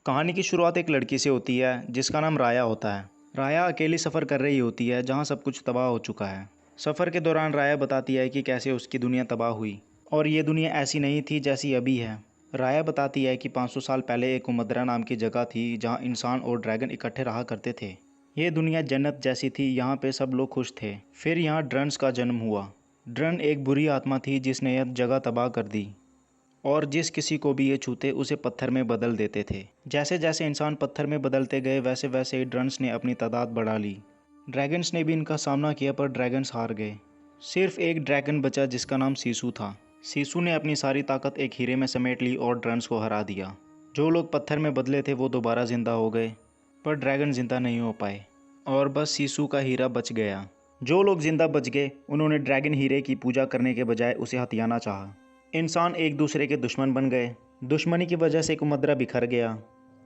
कहानी की शुरुआत एक लड़की से होती है जिसका नाम राया होता है। राया अकेली सफ़र कर रही होती है जहाँ सब कुछ तबाह हो चुका है। सफ़र के दौरान राया बताती है कि कैसे उसकी दुनिया तबाह हुई और ये दुनिया ऐसी नहीं थी जैसी अभी है। राया बताती है कि 500 साल पहले एक उमद्रा नाम की जगह थी जहाँ इंसान और ड्रैगन इकट्ठे रहा करते थे। ये दुनिया जन्नत जैसी थी, यहाँ पे सब लोग खुश थे। फिर यहाँ ड्रन्स का जन्म हुआ। ड्रन एक बुरी आत्मा थी जिसने यह जगह तबाह कर दी और जिस किसी को भी ये छूते उसे पत्थर में बदल देते थे। जैसे जैसे इंसान पत्थर में बदलते गए वैसे वैसे ही ड्रन्स ने अपनी तादाद बढ़ा ली। ड्रैगन्स ने भी इनका सामना किया पर ड्रैगन्स हार गए। सिर्फ एक ड्रैगन बचा जिसका नाम सीसू था। सीसू ने अपनी सारी ताकत एक हीरे में समेट ली और ड्रन्स को हरा दिया। जो लोग पत्थर में बदले थे वो दोबारा जिंदा हो गए पर ड्रैगन जिंदा नहीं हो पाए और बस सीसू का हीरा बच गया। जो लोग जिंदा बच गए उन्होंने ड्रैगन हीरे की पूजा करने के बजाय उसे हथियाना चाहा। इंसान एक दूसरे के दुश्मन बन गए। दुश्मनी की वजह से कुमद्रा बिखर गया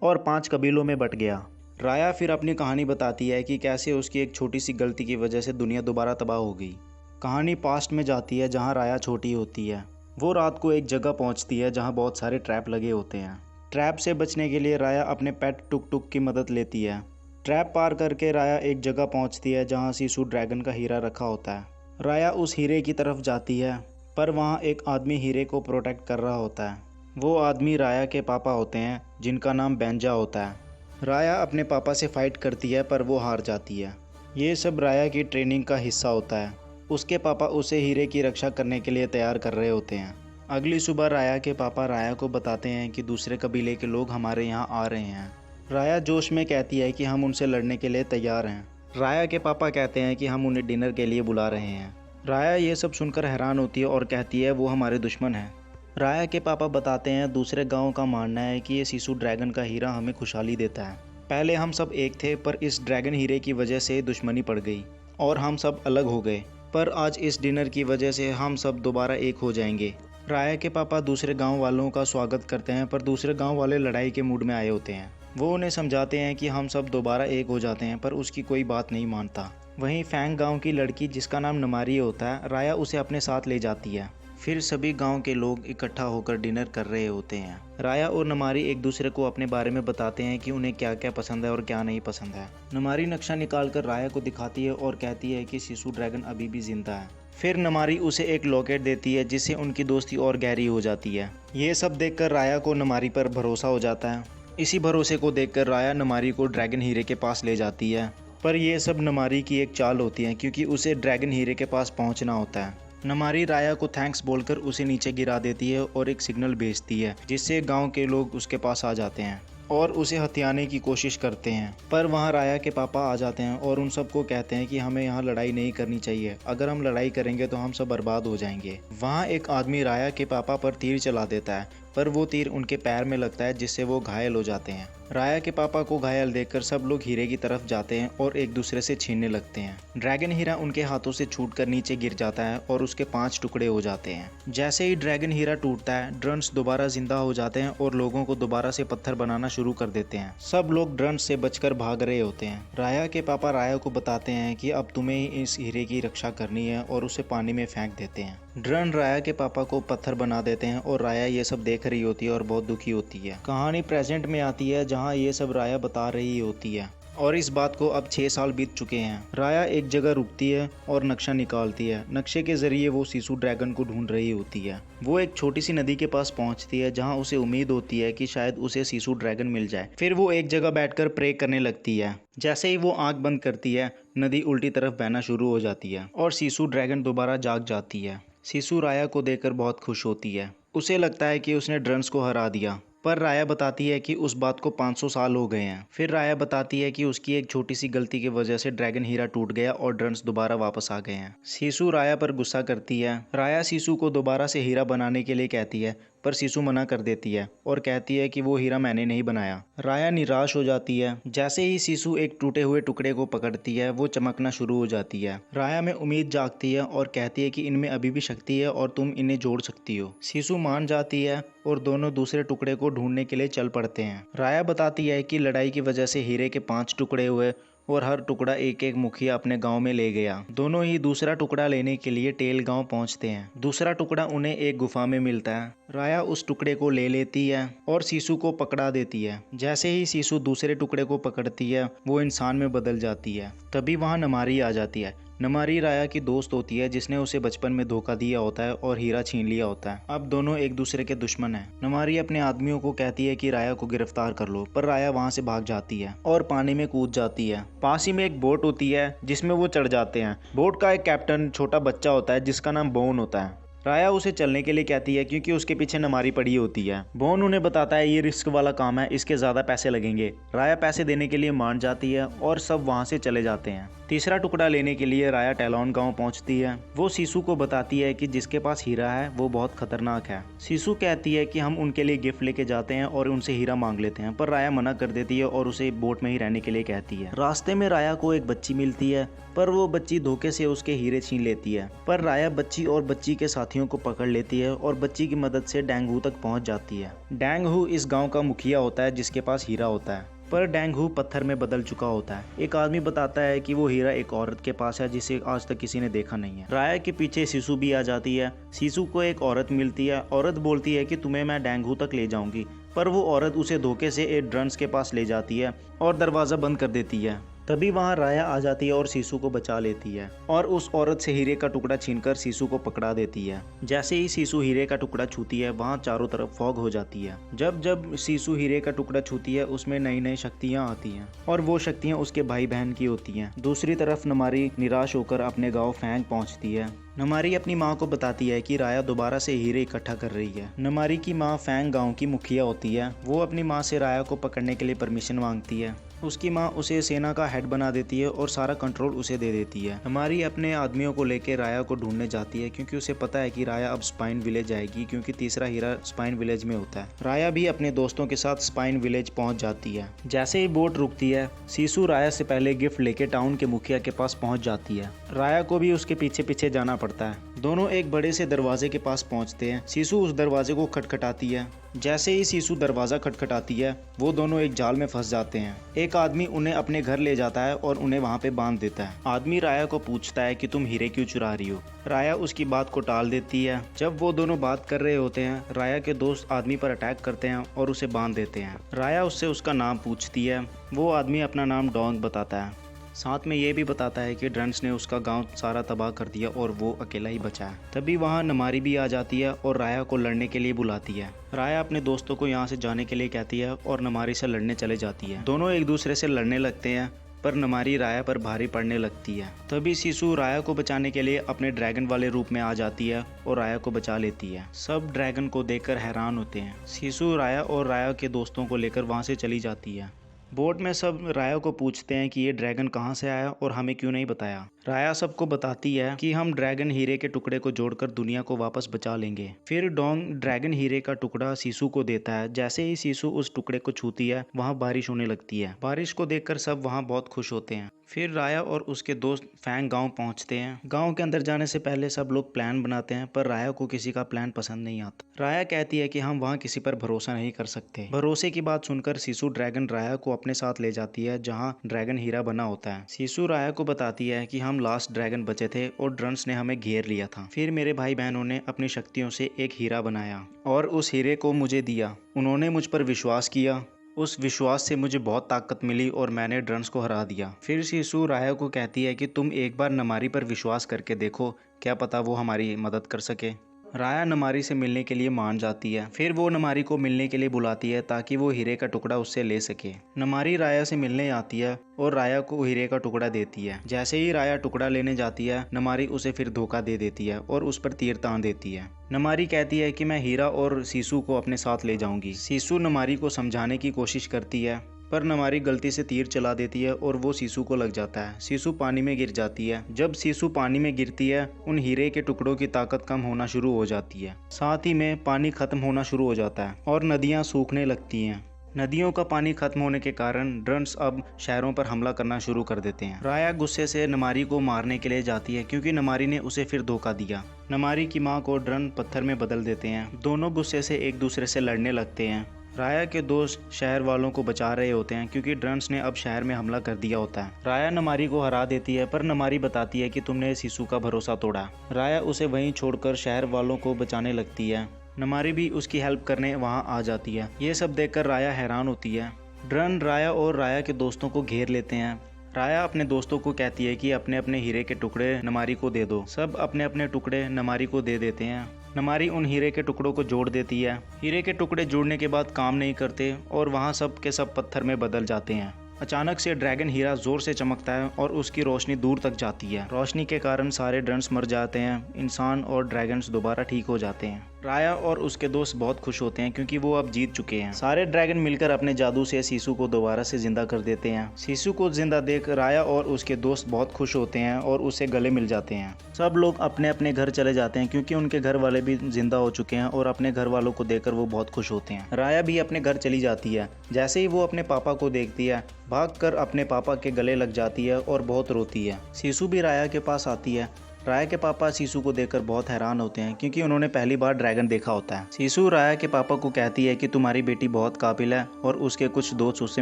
और 5 कबीलों में बट गया। राया फिर अपनी कहानी बताती है कि कैसे उसकी एक छोटी सी गलती की वजह से दुनिया दोबारा तबाह हो गई। कहानी पास्ट में जाती है जहां राया छोटी होती है। वो रात को एक जगह पहुंचती है जहां बहुत सारे ट्रैप लगे होते हैं। ट्रैप से बचने के लिए राया अपने पेट टुक टुक की मदद लेती है। ट्रैप पार करके राया एक जगह पहुंचती है जहां सीसू ड्रैगन का हीरा रखा होता है। राया उस हीरे की तरफ जाती है पर वहाँ एक आदमी हीरे को प्रोटेक्ट कर रहा होता है। वो आदमी राया के पापा होते हैं जिनका नाम बेंजा होता है। राया अपने पापा से फाइट करती है पर वो हार जाती है। ये सब राया की ट्रेनिंग का हिस्सा होता है। उसके पापा उसे हीरे की रक्षा करने के लिए तैयार कर रहे होते हैं। अगली सुबह राया के पापा राया को बताते हैं कि दूसरे कबीले के लोग हमारे यहाँ आ रहे हैं। राया जोश में कहती है कि हम उनसे लड़ने के लिए तैयार हैं। राया के पापा कहते हैं कि हम उन्हें डिनर के लिए बुला रहे हैं। राया ये सब सुनकर हैरान होती है और कहती है वो हमारे दुश्मन हैं। राया के पापा बताते हैं दूसरे गांव का मानना है कि ये सीसू ड्रैगन का हीरा हमें खुशहाली देता है। पहले हम सब एक थे पर इस ड्रैगन हीरे की वजह से दुश्मनी पड़ गई और हम सब अलग हो गए, पर आज इस डिनर की वजह से हम सब दोबारा एक हो जाएंगे। राया के पापा दूसरे गाँव वालों का स्वागत करते हैं पर दूसरे गाँव वाले लड़ाई के मूड में आए होते हैं। वो उन्हें समझाते हैं कि हम सब दोबारा एक हो जाते हैं पर उसकी कोई बात नहीं मानता। वहीं फैंग गांव की लड़की जिसका नाम नमारी होता है, राया उसे अपने साथ ले जाती है। फिर सभी गांव के लोग इकट्ठा होकर डिनर कर रहे होते हैं। राया और नमारी एक दूसरे को अपने बारे में बताते हैं कि उन्हें क्या क्या पसंद है और क्या नहीं पसंद है। नमारी नक्शा निकालकर राया को दिखाती है और कहती है कि सीसू ड्रैगन अभी भी जिंदा है। फिर नमारी उसे एक लॉकेट देती है जिससे उनकी दोस्ती और गहरी हो जाती है। ये सब देखकर राया को नमारी पर भरोसा हो जाता है। इसी भरोसे को देखकर राया नमारी को ड्रैगन हीरे के पास ले जाती है, पर यह सब नमारी की एक चाल होती है क्योंकि उसे ड्रैगन हीरे के पास पहुंचना होता है। नमारी राया को थैंक्स बोलकर उसे नीचे गिरा देती है और एक सिग्नल भेजती है जिससे गांव के लोग उसके पास आ जाते हैं और उसे हथियाने की कोशिश करते हैं। पर वहां राया के पापा आ जाते हैं और उन सबको कहते हैं कि हमें यहाँ लड़ाई नहीं करनी चाहिए, अगर हम लड़ाई करेंगे तो हम सब बर्बाद हो जाएंगे। वहाँ एक आदमी राया के पापा पर तीर चला देता है पर वो तीर उनके पैर में लगता है जिससे वो घायल हो जाते हैं। राया के पापा को घायल देखकर सब लोग हीरे की तरफ जाते हैं और एक दूसरे से छीनने लगते हैं। ड्रैगन हीरा उनके हाथों से छूटकर नीचे गिर जाता है और उसके 5 टुकड़े हो जाते हैं। जैसे ही ड्रैगन हीरा टूटता है, ड्रन्स दोबारा जिंदा हो जाते हैं और लोगों को दोबारा से पत्थर बनाना शुरू कर देते हैं। सब लोग ड्रन्स से बचकर भाग रहे होते हैं। राया के पापा राया को बताते हैं कि अब तुम्हें ही इस हीरे की रक्षा करनी है और उसे पानी में फेंक देते हैं। ड्रन राया के पापा को पत्थर बना देते हैं और राया ये सब देख रही होती है और बहुत दुखी होती है। कहानी प्रेजेंट में आती है जहाँ ये सब राया बता रही होती है और इस बात को अब 6 साल बीत चुके हैं। राया एक जगह रुकती है और नक्शा निकालती है। नक्शे के जरिए वो सीसू ड्रैगन को ढूंढ रही होती है। वो एक छोटी सी नदी के पास पहुंचती है जहां उसे उम्मीद होती है कि शायद उसे सीसू ड्रैगन मिल जाए। फिर वो एक जगह बैठकर प्रे करने लगती है। जैसे ही वो आंख बंद करती है, नदी उल्टी तरफ बहना शुरू हो जाती है और सीसू ड्रैगन दोबारा जाग जाती है। सीसू राया को देखकर बहुत खुश होती है। उसे लगता है कि उसने ड्रन्स को हरा दिया, पर राया बताती है कि उस बात को 500 साल हो गए हैं। फिर राया बताती है कि उसकी एक छोटी सी गलती की वजह से ड्रैगन हीरा टूट गया और ड्रन्स दोबारा वापस आ गए हैं। सीसू राया पर गुस्सा करती है। राया सीसू को दोबारा से हीरा बनाने के लिए कहती है पर सीसू मना कर देती है और कहती है कि वो हीरा मैंने नहीं बनाया। राया निराश हो जाती है। जैसे ही सीसू एक टूटे हुए टुकड़े को पकड़ती है, वो चमकना शुरू हो जाती है। राया में उम्मीद जागती है और कहती है कि इनमें अभी भी शक्ति है और तुम इन्हें जोड़ सकती हो। सीसू मान जाती है और दोनों दूसरे टुकड़े को ढूंढने के लिए चल पड़ते हैं। राया बताती है कि लड़ाई की वजह से हीरे के 5 टुकड़े हुए और हर टुकड़ा एक एक मुखिया अपने गांव में ले गया। दोनों ही दूसरा टुकड़ा लेने के लिए टेल गांव पहुंचते हैं। दूसरा टुकड़ा उन्हें एक गुफा में मिलता है। राया उस टुकड़े को ले लेती है और सीसू को पकड़ा देती है। जैसे ही सीसू दूसरे टुकड़े को पकड़ती है वो इंसान में बदल जाती है। तभी वहाँ नमारी आ जाती है। नमारी राया की दोस्त होती है जिसने उसे बचपन में धोखा दिया होता है और हीरा छीन लिया होता है। अब दोनों एक दूसरे के दुश्मन हैं। नमारी अपने आदमियों को कहती है कि राया को गिरफ्तार कर लो, पर राया वहां से भाग जाती है और पानी में कूद जाती है। पास ही में एक बोट होती है जिसमें वो चढ़ जाते हैं। बोट का एक कैप्टन छोटा बच्चा होता है जिसका नाम बोन होता है। राया उसे चलने के लिए कहती है क्योंकि उसके पीछे नमारी पड़ी होती है। बोन उन्हें बताता है ये रिस्क वाला काम है, इसके ज़्यादा पैसे लगेंगे। राया पैसे देने के लिए मान जाती है और सब वहाँ से चले जाते हैं। तीसरा टुकड़ा लेने के लिए राया टेलॉन गांव पहुंचती है। वो सीसू को बताती है कि जिसके पास हीरा है वो बहुत खतरनाक है। सीसू कहती है कि हम उनके लिए गिफ्ट लेके जाते हैं और उनसे हीरा मांग लेते हैं, पर राया मना कर देती है और उसे बोट में ही रहने के लिए कहती है। रास्ते में राया को एक बच्ची मिलती है, पर वो बच्ची धोखे से उसके हीरे छीन लेती है। पर राया बच्ची और बच्ची के साथियों को पकड़ लेती है और बच्ची की मदद से डैंगहू तक पहुंच जाती है। डैंगहू इस गांव का मुखिया होता है जिसके पास हीरा होता है, पर डैंगहू पत्थर में बदल चुका होता है। एक आदमी बताता है कि वो हीरा एक औरत के पास है जिसे आज तक किसी ने देखा नहीं है। राया के पीछे सीसू भी आ जाती है। सीसू को एक औरत मिलती है। औरत बोलती है कि तुम्हें मैं डैंगहू तक ले जाऊंगी, पर वो औरत उसे धोखे से एक ड्रंस के पास ले जाती है और दरवाज़ा बंद कर देती है। तभी वहाँ राया आ जाती है और सीसू को बचा लेती है और उस औरत से हीरे का टुकड़ा छीनकर सीसू को पकड़ा देती है। जैसे ही सीसू हीरे का टुकड़ा छूती है वहाँ चारों तरफ फॉग हो जाती है। जब जब सीसू हीरे का टुकड़ा छूती है उसमें नई नई शक्तियाँ आती हैं और वो शक्तियाँ उसके भाई बहन की होती हैं। दूसरी तरफ नमारी निराश होकर अपने गाँव फैंग पहुँचती है। नमारी अपनी माँ को बताती है कि राया दोबारा से हीरे इकट्ठा कर रही है। नमारी की माँ फैंग गांव की मुखिया होती है। वो अपनी माँ से राया को पकड़ने के लिए परमिशन मांगती है। उसकी माँ उसे सेना का हेड बना देती है और सारा कंट्रोल उसे दे देती है। नमारी अपने आदमियों को लेकर राया को ढूंढने जाती है क्योंकि उसे पता है कि राया अब स्पाइन विलेज आएगी, क्योंकि तीसरा हीरा स्पाइन विलेज में होता है। राया भी अपने दोस्तों के साथ स्पाइन विलेज पहुंच जाती है। जैसे ही बोट रुकती है सीसू राया से पहले गिफ्ट लेके टाउन के मुखिया के पास पहुंच जाती है। राया को भी उसके पीछे पीछे जाना पड़ता है। दोनों एक बड़े से दरवाजे के पास पहुंचते हैं। सीसू उस दरवाजे को खटखटाती है। जैसे ही सीसू दरवाज़ा खटखटाती है वो दोनों एक जाल में फंस जाते हैं। एक आदमी उन्हें अपने घर ले जाता है और उन्हें वहाँ पे बांध देता है। आदमी राया को पूछता है कि तुम हीरे क्यों चुरा रही हो। राया उसकी बात को टाल देती है। जब वो दोनों बात कर रहे होते हैं राया के दोस्त आदमी पर अटैक करते हैं और उसे बांध देते हैं। राया उससे उसका नाम पूछती है। वो आदमी अपना नाम डोंग बताता है। साथ में ये भी बताता है कि ड्रंस ने उसका गांव सारा तबाह कर दिया और वो अकेला ही बचा है। तभी वहाँ नमारी भी आ जाती है और राया को लड़ने के लिए बुलाती है। राया अपने दोस्तों को यहाँ से जाने के लिए कहती है और नमारी से लड़ने चले जाती है। दोनों एक दूसरे से लड़ने लगते हैं, पर नमारी राया पर भारी पड़ने लगती है। तभी सीसू राया को बचाने के लिए अपने ड्रैगन वाले रूप में आ जाती है और राया को बचा लेती है। सब ड्रैगन को देखकर हैरान होते हैं। सीसू राया और राया के दोस्तों को लेकर वहाँ से चली जाती है। बोट में सब राया को पूछते हैं कि ये ड्रैगन कहाँ से आया और हमें क्यों नहीं बताया। राया सबको बताती है कि हम ड्रैगन हीरे के टुकड़े को जोड़कर दुनिया को वापस बचा लेंगे। फिर डोंग ड्रैगन हीरे का टुकड़ा सीसू को देता है। जैसे ही सीसू उस टुकड़े को छूती है वहाँ बारिश होने लगती है। बारिश को देखकर सब वहाँ बहुत खुश होते हैं। फिर राया और उसके दोस्त फैंग गांव पहुंचते हैं। गांव के अंदर जाने से पहले सब लोग प्लान बनाते हैं, पर राया को किसी का प्लान पसंद नहीं आता। राया कहती है कि हम वहाँ किसी पर भरोसा नहीं कर सकते। भरोसे की बात सुनकर सीसू ड्रैगन राया को अपने साथ ले जाती है जहाँ ड्रैगन हीरा बना होता है। सीसू राया को बताती है कि हम लास्ट ड्रैगन बचे थे और ड्रंस ने हमें घेर लिया था। फिर मेरे भाई बहनों ने अपनी शक्तियों से एक हीरा बनाया और उस हीरे को मुझे दिया। उन्होंने मुझ पर विश्वास किया। उस विश्वास से मुझे बहुत ताकत मिली और मैंने ड्रंस को हरा दिया। फिर सीसू राया को कहती है कि तुम एक बार नमारी पर विश्वास करके देखो, क्या पता वो हमारी मदद कर सके। राया नमारी से मिलने के लिए मान जाती है। फिर वो नमारी को मिलने के लिए बुलाती है ताकि वो हीरे का टुकड़ा उससे ले सके। नमारी राया से मिलने आती है और राया को हीरे का टुकड़ा देती है। जैसे ही राया टुकड़ा लेने जाती है नमारी उसे फिर धोखा दे देती है और उस पर तीर तान देती है। नमारी कहती है कि मैं हीरा और सीसू को अपने साथ ले जाऊंगी। सीसू नमारी को समझाने की कोशिश करती है, पर नमारी गलती से तीर चला देती है और वो सीसू को लग जाता है। सीसू पानी में गिर जाती है। जब सीसू पानी में गिरती है उन हीरे के टुकड़ों की ताकत कम होना शुरू हो जाती है। साथ ही में पानी खत्म होना शुरू हो जाता है और नदियाँ सूखने लगती हैं। नदियों का पानी खत्म होने के कारण ड्रंस अब शहरों पर हमला करना शुरू कर देते हैं। राया गुस्से से नमारी को मारने के लिए जाती है क्योंकि नमारी ने उसे फिर धोखा दिया। नमारी की माँ को ड्रन पत्थर में बदल देते हैं। दोनों गुस्से से एक दूसरे से लड़ने लगते हैं। राया के दोस्त शहर वालों को बचा रहे होते हैं क्योंकि ड्रंस ने अब शहर में हमला कर दिया होता है। राया नमारी को हरा देती है पर नमारी बताती है कि तुमने सिसु का भरोसा तोड़ा। राया उसे वहीं छोड़कर शहर वालों को बचाने लगती है। नमारी भी उसकी हेल्प करने वहां आ जाती है। ये सब देखकर राया हैरान होती है। ड्रन राया और राया के दोस्तों को घेर लेते हैं। राया अपने दोस्तों को कहती है कि अपने अपने हीरे के टुकड़े नमारी को दे दो। सब अपने अपने टुकड़े नमारी को दे देते हैं। नमारी उन हीरे के टुकड़ों को जोड़ देती है। हीरे के टुकड़े जोड़ने के बाद काम नहीं करते और वहाँ सब के सब पत्थर में बदल जाते हैं। अचानक से ड्रैगन हीरा जोर से चमकता है और उसकी रोशनी दूर तक जाती है। रोशनी के कारण सारे ड्रन्स मर जाते हैं। इंसान और ड्रैगन्स दोबारा ठीक हो जाते हैं। राया और उसके दोस्त बहुत खुश होते हैं क्योंकि वो अब जीत चुके हैं। सारे ड्रैगन मिलकर अपने जादू से सिसु को दोबारा से जिंदा कर देते हैं। सिसु को जिंदा देख राया और उसके दोस्त बहुत खुश होते हैं और उसे गले मिल जाते हैं। सब लोग अपने अपने घर चले जाते हैं क्योंकि उनके घर वाले भी जिंदा हो चुके हैं और अपने घर वालों को देखकर वो बहुत खुश होते हैं। राया भी अपने घर चली जाती है। जैसे ही वो अपने पापा को देखती है, भागकर अपने पापा के गले लग जाती है और बहुत रोती है। सिसु भी राया के पास आती है। राया के पापा सिसु को देखकर बहुत हैरान होते हैं क्योंकि उन्होंने पहली बार ड्रैगन देखा होता है। सिसु राया के पापा को कहती है कि तुम्हारी बेटी बहुत काबिल है और उसके कुछ दोस्त उससे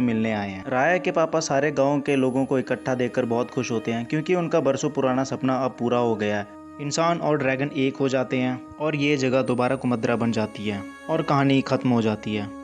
मिलने आए हैं। राया के पापा सारे गांव के लोगों को इकट्ठा देखकर बहुत खुश होते हैं क्योंकि उनका बरसों पुराना सपना अब पूरा हो गया है। इंसान और ड्रैगन एक हो जाते हैं और ये जगह दोबारा कुमद्रा बन जाती है और कहानी खत्म हो जाती है।